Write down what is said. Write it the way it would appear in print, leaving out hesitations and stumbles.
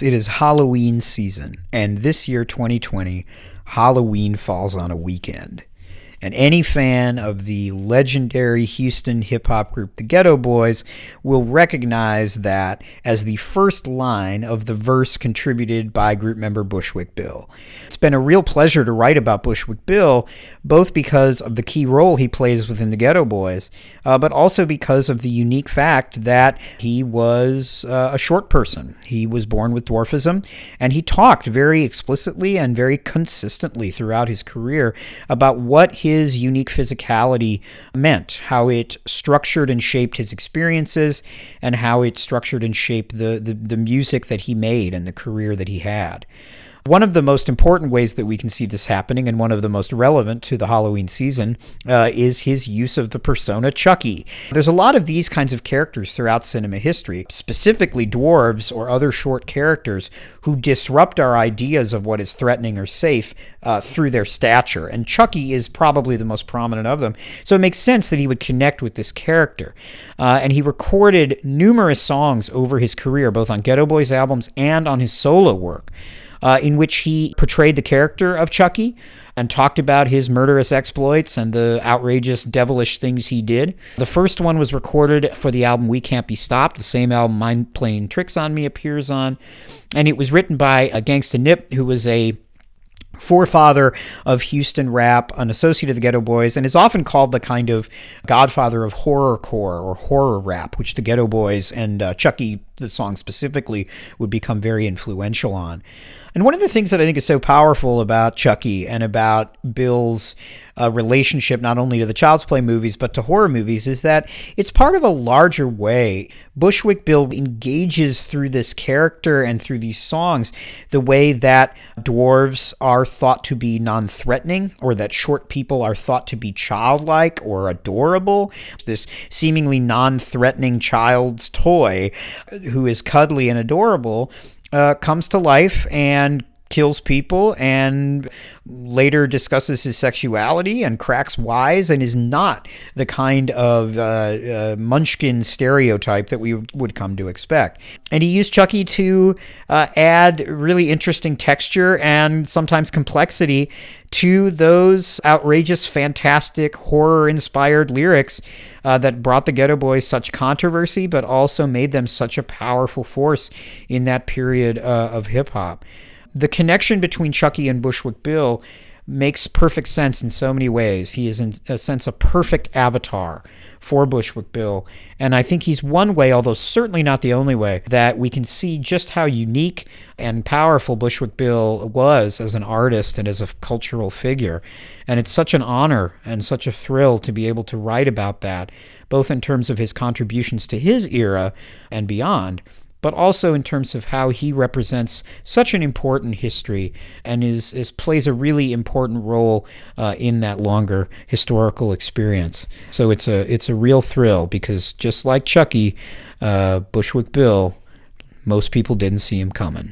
It is Halloween season, and this year, 2020, Halloween falls on a weekend. And any fan of the legendary Houston hip-hop group the Geto Boys will recognize that as the first line of the verse contributed by group member Bushwick Bill. It's been a real pleasure to write about Bushwick Bill, both because of the key role he plays within the Geto Boys, but also because of the unique fact that he was a short person. He was born with dwarfism, and he talked very explicitly and very consistently throughout his career about what his unique physicality meant, how it structured and shaped his experiences, and how it structured and shaped the music that he made and the career that he had. One of the most important ways that we can see this happening, and one of the most relevant to the Halloween season, is his use of the persona Chucky. There's a lot of these kinds of characters throughout cinema history, specifically dwarves or other short characters who disrupt our ideas of what is threatening or safe through their stature. And Chucky is probably the most prominent of them. So it makes sense that he would connect with this character. And he recorded numerous songs over his career, both on Geto Boys albums and on his solo work, in which he portrayed the character of Chucky and talked about his murderous exploits and the outrageous, devilish things he did. The first one was recorded for the album We Can't Be Stopped, the same album Mind Playing Tricks on Me appears on. And it was written by Gangsta Nip, who was a forefather of Houston rap, an associate of the Geto Boys, and is often called the kind of godfather of horrorcore or horror rap, which the Geto Boys and Chucky, the song specifically, would become very influential on. And one of the things that I think is so powerful about Chucky and about Bill's relationship not only to the Child's Play movies but to horror movies is that it's part of a larger way. Bushwick Bill engages through this character and through these songs the way that dwarves are thought to be non-threatening, or that short people are thought to be childlike or adorable. This seemingly non-threatening child's toy who is cuddly and adorable comes to life and kills people and later discusses his sexuality and cracks wise and is not the kind of munchkin stereotype that we would come to expect. And he used Chucky to add really interesting texture and sometimes complexity to those outrageous, fantastic, horror-inspired lyrics that brought the Geto Boys such controversy, but also made them such a powerful force in that period of hip-hop. The connection between Chucky and Bushwick Bill makes perfect sense in so many ways. He is, in a sense, a perfect avatar for Bushwick Bill. And I think he's one way, although certainly not the only way, that we can see just how unique and powerful Bushwick Bill was as an artist and as a cultural figure. And it's such an honor and such a thrill to be able to write about that, both in terms of his contributions to his era and beyond, but also in terms of how he represents such an important history and plays a really important role in that longer historical experience. So it's a real thrill, because just like Chucky, Bushwick Bill, most people didn't see him coming.